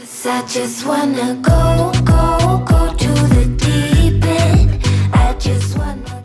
'Cause I just wanna go to the deep end. I just wanna.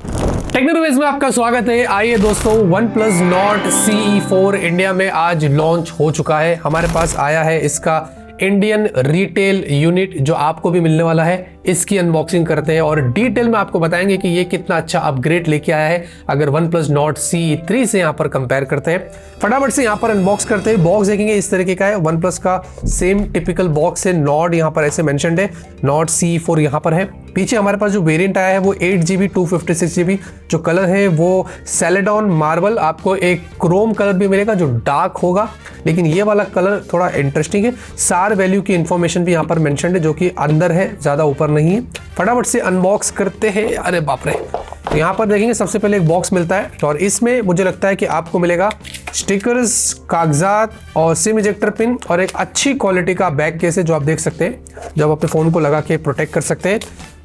Technologies में आपका स्वागत है। आइए दोस्तों, OnePlus Nord CE4 इंडिया में आज लॉन्च हो चुका है। हमारे पास आया है इसका इंडियन रिटेल यूनिट जो आपको भी मिलने वाला है। इसकी अनबॉक्सिंग करते हैं और डिटेल में आपको बताएंगे कि ये कितना अच्छा अपग्रेड लेके आया है अगर OnePlus Nord CE3 से यहाँ पर कंपेयर करते हैं। फटाफट से यहाँ पर अनबॉक्स करते हैं। बॉक्स देखेंगे इस तरीके का है, OnePlus का सेम टिपिकल बॉक्स है। नॉर्ड यहाँ पर ऐसे मेंशन्ड है, Nord CE4 यहाँ पर है। पीछे हमारे पास जो वेरिएंट आया है वो 8GB 256GB, जो कलर है वो सेलेडॉन मार्बल। आपको एक क्रोम कलर भी मिलेगा जो डार्क होगा, लेकिन ये वाला कलर थोड़ा इंटरेस्टिंग है। सार वैल्यू की इंफॉर्मेशन भी यहाँ पर मेंशन्ड है जो कि अंदर है, ज़्यादा ऊपर नहीं है। फटाफट से अनबॉक्स करते हैं। अरे बाप रे, तो यहाँ पर देखेंगे सबसे पहले एक बॉक्स मिलता है और इसमें मुझे लगता है कि आपको मिलेगा स्टिकर्स, कागजात और सिम इजेक्टर पिन और एक अच्छी क्वालिटी का बैक केस है जो आप देख सकते हैं, जो आप अपने फ़ोन को लगा के प्रोटेक्ट कर सकते हैं।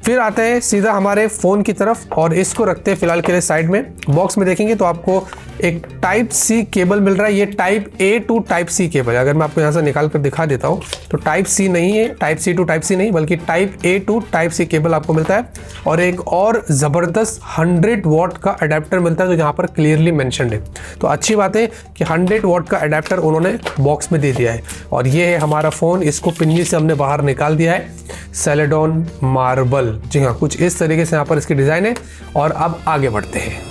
फिर आते हैं सीधा हमारे फ़ोन की तरफ और इसको रखते हैं फिलहाल के लिए साइड में। बॉक्स में देखेंगे तो आपको एक टाइप सी केबल मिल रहा है। ये type A to type C cable है। अगर मैं आपको यहाँ से निकाल कर दिखा देता हूँ तो टाइप सी नहीं है, type C to type C नहीं, बल्कि type A to type C cable आपको मिलता है। और एक और ज़बरदस्त 100 वॉट का अडेप्टर मिलता है जो यहाँ पर क्लियरली मेंशन्ड है। तो अच्छी बात है कि 100 वॉट का अडेप्टर उन्होंने बॉक्स में दे दिया है। और ये है हमारा फ़ोन, इसको पिन्नी से हमने बाहर निकाल दिया है। सेलेडॉन मार्बल, जी हाँ, कुछ इस तरीके से यहाँ पर इसकी डिज़ाइन है। और अब आगे बढ़ते हैं।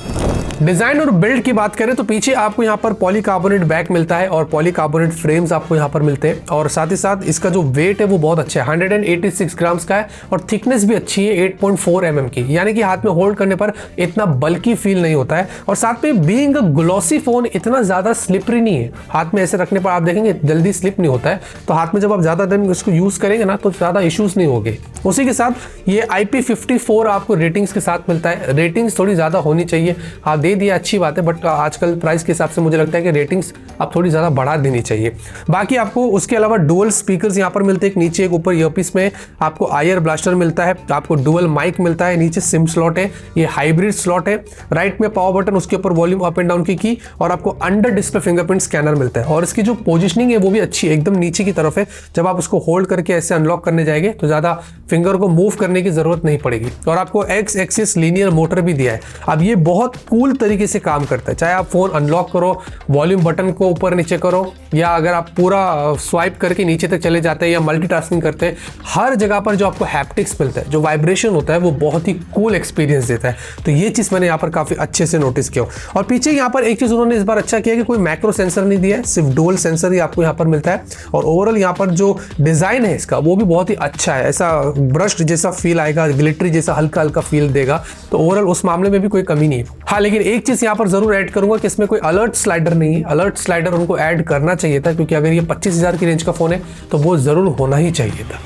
डिज़ाइन और बिल्ड की बात करें तो पीछे आपको यहाँ पर पॉलीकार्बोनेट बैक मिलता है और पॉलीकार्बोनेट फ्रेम्स आपको यहाँ पर मिलते हैं। और साथ ही साथ इसका जो वेट है वो बहुत अच्छा है, 186 ग्राम्स का है। और थिकनेस भी अच्छी है, 8.4 mm की, यानी कि हाथ में होल्ड करने पर इतना बल्कि फील नहीं होता है। और साथ में बीइंग अ ग्लॉसी फोन इतना ज़्यादा स्लिपरी नहीं है। हाथ में ऐसे रखने पर आप देखेंगे जल्दी स्लिप नहीं होता है। तो हाथ में जब आप ज़्यादा दिन इसको यूज़ करेंगे ना तो ज़्यादा इशूज़ नहीं होंगे। उसी के साथ ये IP54 आपको रेटिंग्स के साथ मिलता है। रेटिंग्स थोड़ी ज़्यादा होनी चाहिए, हाँ दे दिया, अच्छी बात है, बट आजकल प्राइस के हिसाब से मुझे लगता है कि रेटिंग्स आप थोड़ी ज़्यादा बढ़ा देनी चाहिए। बाकी आपको उसके अलावा डुअल स्पीकर्स यहाँ पर मिलते हैं, एक नीचे एक ऊपर। ईयरपीस में आपको आयर ब्लास्टर मिलता है, आपको डुअल माइक मिलता है, नीचे सिम स्लॉट है, ये हाइब्रिड स्लॉट है। राइट में पावर बटन, उसके ऊपर वॉल्यूम अप एंड डाउन की और आपको अंडर डिस्प्ले फिंगरप्रिंट स्कैनर मिलता है। और इसकी जो पोजिशनिंग है वो भी अच्छी है, एकदम नीचे की तरफ है। जब आप उसको होल्ड करके ऐसे अनलॉक करने जाएंगे तो ज़्यादा फिंगर को मूव करने की जरूरत नहीं पड़ेगी। और आपको एक्स एक्सिस लीनियर मोटर भी दिया है। अब ये बहुत कूल तरीके से काम करता है, चाहे आप फोन अनलॉक करो, वॉल्यूम बटन को ऊपर नीचे करो, या अगर आप पूरा स्वाइप करके नीचे तक चले जाते हैं या मल्टीटास्किंग करते हैं, हर जगह पर जो आपको हैप्टिक्स मिलता है, जो वाइब्रेशन होता है, वो बहुत ही कूल एक्सपीरियंस देता है। तो ये चीज़ मैंने यहाँ पर काफ़ी अच्छे से नोटिस किया। और पीछे यहाँ पर एक चीज़ उन्होंने इस बार अच्छा किया कि कोई मैक्रो सेंसर नहीं दिया है, सिर्फ डुअल सेंसर ही आपको यहाँ पर मिलता है। और ओवरऑल यहाँ पर जो डिज़ाइन है इसका वो भी बहुत ही अच्छा है, ऐसा ब्रश जैसा फील आएगा, ग्लिटरी जैसा हल्का हल्का फील देगा। तो ओवरऑल उस मामले में भी कोई कमी नहीं है। हाँ, लेकिन एक चीज़ यहाँ पर जरूर ऐड करूंगा कि इसमें कोई अलर्ट स्लाइडर नहीं है। अलर्ट स्लाइडर उनको ऐड करना चाहिए था, क्योंकि अगर ये 25,000 की रेंज का फोन है तो वो जरूर होना ही चाहिए था।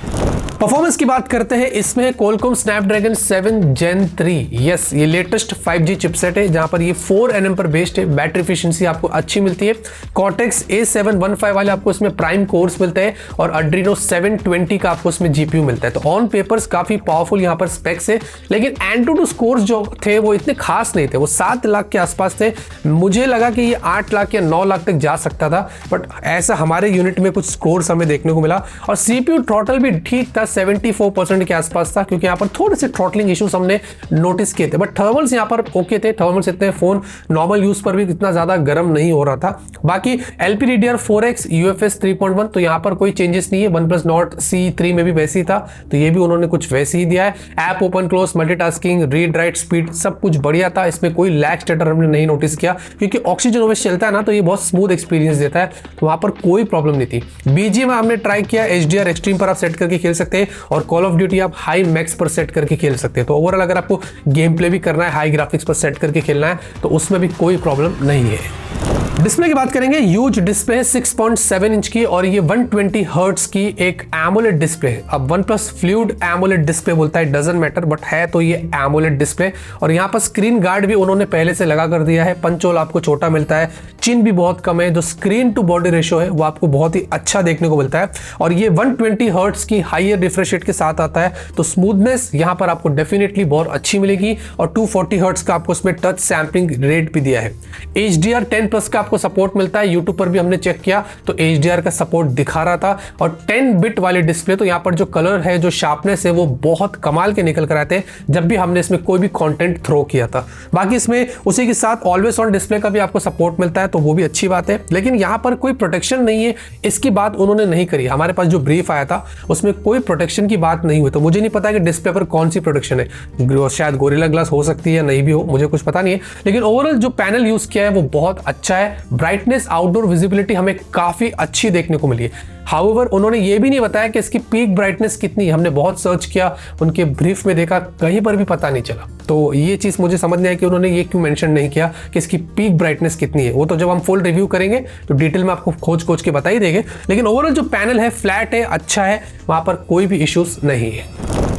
परफॉर्मेंस की बात करते हैं, इसमें Qualcomm Snapdragon 7 Gen 3, यस, ये लेटेस्ट 5G चिपसेट है जहां पर ये 4 nm पर बेस्ड है। बैटरी एफिशिएंसी आपको अच्छी मिलती है। Cortex A715 वाले आपको इसमें प्राइम कोर्स मिलते हैं और Adreno 720 का आपको इसमें GPU मिलता है। तो ऑन पेपर्स काफी पावरफुल यहाँ पर स्पेक्स है, लेकिन AnTuTu स्कोर्स जो थे वो इतने खास नहीं थे, वो 7 लाख के आसपास थे। मुझे लगा कि ये 8 लाख या 9 लाख तक जा सकता था, बट ऐसा हमारे यूनिट में कुछ स्कोर्स हमें देखने को मिला। और CPU थ्रॉटल भी ठीक था, 74% के आसपास था, क्योंकि यहाँ पर थोड़े से थ्रॉटलिंग इश्यूज हमने नोटिस किए थे। बट थर्मल्स यहाँ पर ओके थे, थर्मल्स इतने फोन नॉर्मल यूज पर भी इतना ज्यादा गर्म नहीं हो रहा था। बाकी LPDDR4X UFS 3.1, तो यहाँ पर कोई चेंजेस नहीं है। OnePlus Nord CE3 में भी वैसे ही था, तो ये भी उन्होंने कुछ वैसे ही दिया है। App open close, multitasking, read write speed सब कुछ बढ़िया था। इसमें कोई लैग स्टेटर हमने नहीं नोटिस किया, क्योंकि ऑक्सीजन ओएस चलता है ना, तो ये बहुत स्मूथ एक्सपीरियंस देता है, तो वहां पर कोई प्रॉब्लम नहीं थी। BGMI हमने ट्राई किया, HDR एक्सट्रीम पर आप सेट करके खेल सकते हैं और कॉल ऑफ ड्यूटी आप हाई मैक्स पर सेट करके खेल सकते हैं। तो ओवरऑल अगर आपको गेम प्ले भी करना है, हाई ग्राफिक्स पर सेट करके खेलना है, तो उसमें भी कोई प्रॉब्लम नहीं है। डिस्प्ले की बात करेंगे, ह्यूज डिस्प्ले है, 6.7 इंच की, और ये 120 हर्ट्ज की एक एमोलेड डिस्प्ले है। अब OnePlus फ्लूइड एमोलेड डिस्प्ले बोलता है, डजंट मैटर, बट है तो ये एमोलेड डिस्प्ले। और यहाँ पर स्क्रीन गार्ड भी उन्होंने पहले से लगा कर दिया है। पंच होल आपको छोटा मिलता है, चिन भी बहुत कम है, जो स्क्रीन टू बॉडी रेशियो है वो आपको बहुत ही अच्छा देखने को मिलता है। और ये 120 हर्ट्ज की हाईयर रिफ्रेश रेट के साथ आता है, तो स्मूथनेस यहाँ पर आपको डेफिनेटली बहुत अच्छी मिलेगी। और 240 हर्ट्ज का आपको इसमें टच सैम्पलिंग रेट भी दिया है। HDR10+ का आपको सपोर्ट मिलता है। यूट्यूब पर भी हमने चेक किया तो HDR का सपोर्ट दिखा रहा था, और 10 बिट वाली डिस्प्ले, तो यहाँ पर जो कलर है, जो शार्पनेस है, वो बहुत कमाल के निकल कर आते हैं जब भी हमने इसमें कोई भी कंटेंट थ्रो किया था। बाकी इसमें उसी के साथ ऑलवेज ऑन डिस्प्ले का भी आपको सपोर्ट मिलता है, तो वो भी अच्छी बात है। लेकिन यहाँ पर कोई प्रोटेक्शन नहीं है, इसकी बात उन्होंने नहीं करी। हमारे पास जो ब्रीफ आया था उसमें कोई प्रोटेक्शन की बात नहीं हुई, तो मुझे नहीं पता कि डिस्प्ले पर कौन सी प्रोटेक्शन है। शायद गोरिल्ला ग्लास हो सकती है या नहीं भी हो, मुझे कुछ पता नहीं है। लेकिन ओवरऑल जो पैनल यूज किया है वो बहुत अच्छा है। ब्राइटनेस, आउटडोर विजिबिलिटी हमें काफी अच्छी देखने को मिली है। हाउएवर उन्होंने ये भी नहीं बताया कि इसकी पीक ब्राइटनेस कितनी है। हमने बहुत सर्च किया, उनके ब्रीफ में देखा, कहीं पर भी पता नहीं चला। तो ये चीज़ मुझे समझ नहीं आई कि उन्होंने ये क्यों मेंशन नहीं किया कि इसकी पीक ब्राइटनेस कितनी है। वो तो जब हम फुल रिव्यू करेंगे तो डिटेल में आपको खोज के बता ही देंगे। लेकिन ओवरऑल जो पैनल है फ्लैट है, अच्छा है, वहाँ पर कोई भी इश्यूज नहीं है।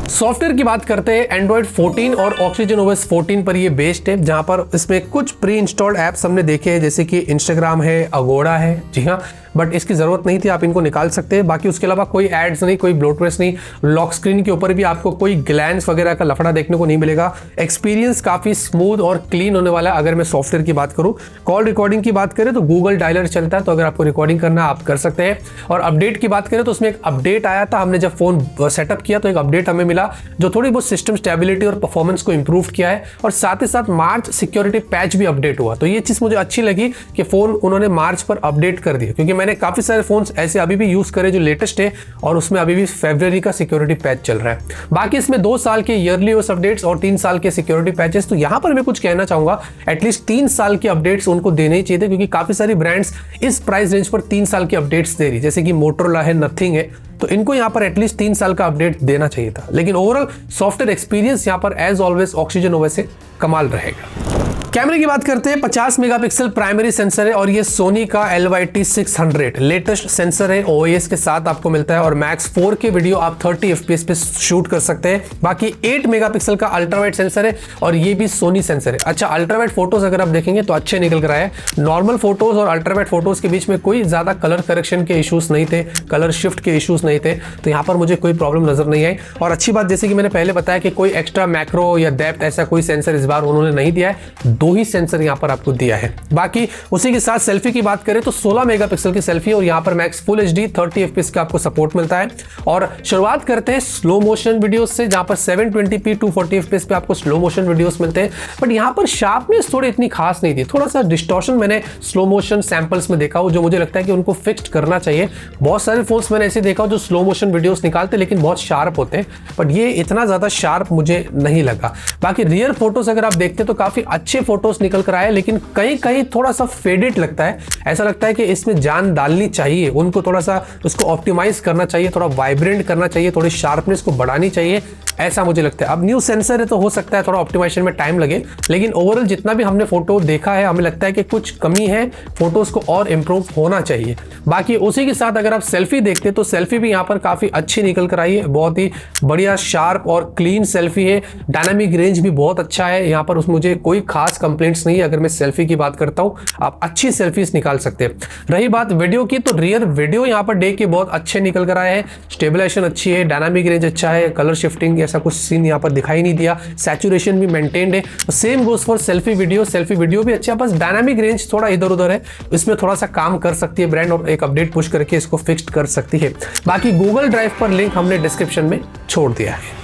सॉफ्टवेयर की बात करते हैं, एंड्रॉइड 14 और OxygenOS 14 पर ये बेस्ड है, जहां पर इसमें कुछ प्री इंस्टॉल्ड ऐप्स हमने देखे हैं, जैसे कि इंस्टाग्राम है, अगोड़ा है। जी हाँ, बट इसकी जरूरत नहीं थी, आप इनको निकाल सकते हैं। बाकी उसके अलावा कोई एड्स नहीं, कोई ब्लोटवेयर नहीं। लॉक स्क्रीन के ऊपर भी आपको कोई ग्लैंस वगैरह का लफड़ा देखने को नहीं मिलेगा। एक्सपीरियंस काफी स्मूथ और क्लीन होने वाला है। अगर मैं सॉफ्टवेयर की बात करूं, कॉल रिकॉर्डिंग की बात करें तो गूगल डायलर चलता है, तो अगर आपको रिकॉर्डिंग करना आप कर सकते हैं। और अपडेट की बात करें तो उसमें एक अपडेट आया था, हमने जब फोन सेटअप किया तो एक अपडेट हमें मिला जो थोड़ी बहुत सिस्टम स्टेबिलिटी और परफॉर्मेंस को इंप्रूव किया है। और साथ ही साथ मार्च सिक्योरिटी पैच भी अपडेट हुआ, तो ये चीज मुझे अच्छी लगी कि फोन उन्होंने मार्च पर अपडेट कर दिया, क्योंकि मैंने काफी सारे फोन ऐसे अभी भी यूज करे जो लेटेस्ट है और उसमें अभी भी फरवरी का सिक्योरिटी पैच चल रहा है। बाकी इसमें 2 साल के ईयरली ओएस अपडेट्स और 3 साल के सिक्योरिटी पैचेस, तो यहां पर मैं कुछ कहना चाहूंगा, एटलीस्ट 3 साल के अपडेट्स उनको देने ही चाहिए थे, क्योंकि काफी सारी ब्रांड्स इस प्राइस रेंज पर 3 साल के अपडेट्स दे रही, जैसे कि मोटरोला है, नथिंग है, तो इनको यहां पर एटलीस्ट 3 साल का अपडेट देना चाहिए था। लेकिन ओवरऑल सॉफ्टवेयर एक्सपीरियंस यहां पर एज ऑलवेज OxygenOS से कमाल रहेगा। कैमरे की बात करते हैं, 50 मेगापिक्सल प्राइमरी सेंसर है और ये सोनी का LYT600 लेटेस्ट सेंसर है, OIS के साथ आपको मिलता है, और मैक्स 4K वीडियो आप 30 FPS पे शूट कर सकते हैं। बाकी 8 मेगापिक्सल का अल्ट्रावाइड सेंसर है और ये भी सोनी सेंसर है। अच्छा, अल्ट्रावाइड फोटोज अगर आप देखेंगे तो अच्छे निकल कर आए। नॉर्मल फोटोज और अल्ट्रावाइड फोटोज के बीच में कोई ज्यादा कलर करेक्शन के इश्यूज नहीं थे, कलर शिफ्ट के इश्यूज नहीं थे, तो यहाँ पर मुझे कोई प्रॉब्लम नजर नहीं आई। और अच्छी बात, जैसे कि मैंने पहले बताया कि कोई एक्स्ट्रा मैक्रो या डेप्थ ऐसा कोई सेंसर इस बार उन्होंने नहीं दिया है, 2 ही सेंसर यहाँ पर आपको दिया है। बाकी उसी के साथ सेल्फी की बात करें तो 16 मेगापिक्सल की सेल्फी और यहाँ पर मैक्स फुल HD 30 FPS का आपको सपोर्ट मिलता है। और शुरुआत करते हैं स्लो मोशन वीडियोस से, जहां पर 720p 240 FPS पे आपको स्लो मोशन वीडियोस मिलते हैं, बट यहाँ पर शार्पनेस थोड़ी इतनी खास नहीं थी। थोड़ा सा डिस्टॉर्शन मैंने स्लो मोशन सैंपल्स में देखा हो, जो मुझे लगता है कि उनको फिक्स्ड करना चाहिए। बहुत सारे फोन्स मैंने ऐसे देखा हो जो स्लो मोशन वीडियोस निकालते लेकिन बहुत शार्प होते हैं, बट ये इतना ज्यादा शार्प मुझे नहीं लगा। बाकी रियर फोटोज अगर आप देखते तो काफी अच्छे फोटोज निकल कर आए, लेकिन कहीं कहीं थोड़ा सा फेडेड लगता है। ऐसा लगता है कि इसमें जान डालनी चाहिए, उनको थोड़ा सा उसको ऑप्टिमाइज करना चाहिए, थोड़ा वाइब्रेंट करना चाहिए, थोड़ी शार्पनेस को बढ़ानी चाहिए, ऐसा मुझे लगता है। अब न्यू सेंसर है तो हो सकता है थोड़ा ऑप्टिमाइजेशन में टाइम लगे, लेकिन ओवरऑल जितना भी हमने फोटो देखा है हमें लगता है कि कुछ कमी है, फोटोज को और इंप्रूव होना चाहिए। बाकी उसी के साथ अगर आप सेल्फी देखते तो सेल्फी भी यहाँ पर काफी अच्छी निकल कर आई है, बहुत ही बढ़िया शार्प और क्लीन सेल्फी है। डायनामिक रेंज भी बहुत अच्छा है, यहाँ पर मुझे कोई खास कंप्लेंट्स नहीं है। अगर मैं सेल्फी की बात करता हूँ, आप अच्छी सेल्फीज निकाल सकते हैं। रही बात वीडियो की, तो रियर वीडियो यहाँ पर डे के बहुत अच्छे निकल कर आए हैं, स्टेबलाइजेशन अच्छी है, डायनामिक रेंज अच्छा है, कलर शिफ्टिंग ऐसा कुछ सीन यहाँ पर दिखाई नहीं दिया, सैचुरेशन भी मेंटेन्ड है। Same goes for selfie video भी अच्छा, बस डायनामिक रेंज थोड़ा इधर उधर है, इसमें थोड़ा सा काम कर सकती है ब्रांड और एक अपडेट पुश करके इसको फिक्स्ड कर सकती है। बाकी गूगल ड्राइव पर लिंक हमने डिस्क्रिप्शन में छोड़ दिया है।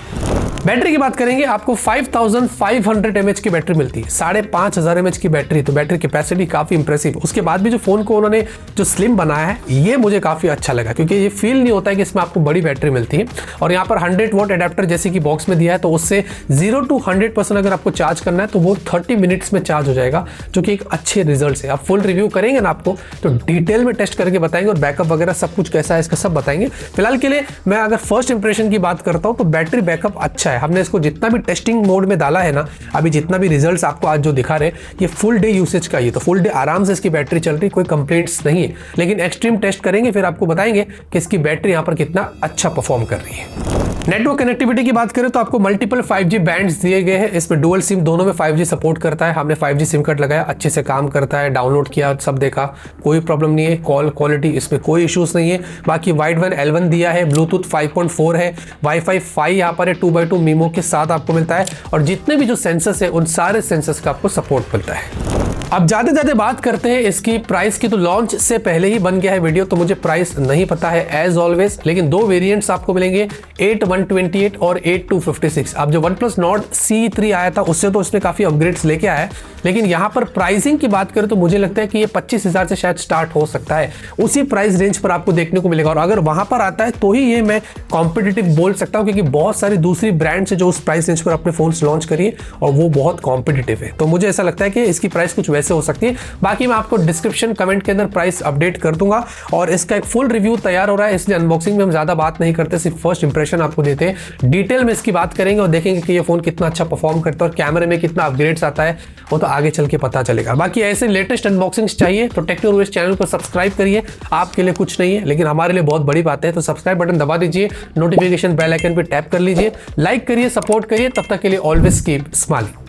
बैटरी की बात करेंगे, आपको 5500 mAh की बैटरी मिलती है, 5500 mAh की बैटरी, तो बैटरी कैपेसिटी काफी इंप्रेसिव। उसके बाद भी जो फोन को उन्होंने जो स्लिम बनाया है ये मुझे काफी अच्छा लगा, क्योंकि ये फील नहीं होता है कि इसमें आपको बड़ी बैटरी मिलती है। और यहाँ पर 100 वॉट एडेप्टर जैसे कि बॉक्स में दिया है, तो उससे 0 to 100% अगर आपको चार्ज करना है तो वो 30 मिनट्स में चार्ज हो जाएगा, जो कि एक अच्छे रिजल्ट है। आप फुल रिव्यू करेंगे ना आपको तो डिटेल में टेस्ट करके बताएंगे और बैकअप वगैरह सब कुछ कैसा है इसका सब बताएंगे। फिलहाल के लिए मैं अगर फर्स्ट इंप्रेशन की बात करता हूँ तो बैटरी बैकअप अच्छा है। हमने इसको जितना भी टेस्टिंग मोड में डाला है ना, अभी जितना भी रिजल्ट्स आपको आज जो दिखा रहे ये फुल डे यूसेज का ही, तो फुल डे आराम से इसकी बैटरी चल रही, कोई कंप्लेंट्स नहीं है। लेकिन एक्सट्रीम टेस्ट करेंगे फिर आपको बताएंगे कि इसकी बैटरी यहाँ पर कितना अच्छा परफॉर्म कर रही है। नेटवर्क कनेक्टिविटी की बात करें तो आपको मल्टीपल 5G बैंड्स दिए गए हैं, इसमें डुअल सिम दोनों में 5G सपोर्ट करता है। हमने 5G सिम कार्ड लगाया, अच्छे से काम करता है, डाउनलोड किया, सब देखा, कोई प्रॉब्लम नहीं है। कॉल क्वालिटी इसमें कोई इश्यूज नहीं है। बाकी वाइड वन L1 दिया है, ब्लूटूथ 5.4 है, वाईफाई 5 यहाँ पर है, 2x2 मीमो के साथ आपको मिलता है, और जितने भी जो सेंसर्स है उन सारे सेंसर्स का आपको सपोर्ट मिलता है। अब ज्यादा बात करते हैं इसकी प्राइस की, तो लॉन्च से पहले ही बन गया है वीडियो, तो मुझे प्राइस नहीं पता है एज ऑलवेज, लेकिन दो वेरिएंट्स आपको मिलेंगे 8128 और 8256। अब जो OnePlus Nord CE3 आया था उससे तो उसने काफी अपग्रेड्स लेके आया है, लेकिन यहाँ पर प्राइसिंग की बात करें तो मुझे लगता है कि ये 25,000 से शायद स्टार्ट हो सकता है, उसी प्राइस रेंज पर आपको देखने को मिलेगा। और अगर वहां पर आता है तो ही ये मैं कॉम्पिटिटिव बोल सकता हूँ, क्योंकि बहुत सारी दूसरी ब्रांड्स है जो उस प्राइस रेंज पर अपने फोन्स लॉन्च करिए और वो बहुत कॉम्पिटिटिव है। तो मुझे ऐसा लगता है कि इसकी प्राइस कुछ वैसे हो सकती है। बाकी मैं आपको डिस्क्रिप्शन कमेंट के अंदर प्राइस अपडेट कर दूंगा, और इसका एक फुल रिव्यू तैयार हो रहा है, इसलिए अनबॉक्सिंग में हम ज्यादा बात नहीं करते, सिर्फ फर्स्ट इंप्रेशन आपको देते हैं। डिटेल में इसकी बात करेंगे और देखेंगे कि ये फोन कितना अच्छा परफॉर्म करता है और कैमरे में कितना अपग्रेड्स आता है, वो तो आगे चल के पता चलेगा। बाकी ऐसे लेटेस्ट अनबॉक्सिंग्स चाहिए तो टेक्नोलॉजी चैनल को सब्सक्राइब करिए। आपके लिए कुछ नहीं है, लेकिन हमारे लिए बहुत बड़ी बात है, तो सब्सक्राइब बटन दबा दीजिए, नोटिफिकेशन बेल आइकन पे टैप कर लीजिए, लाइक करिए, सपोर्ट करिए। तब तक के लिए ऑलवेज कीप स्माइलिंग।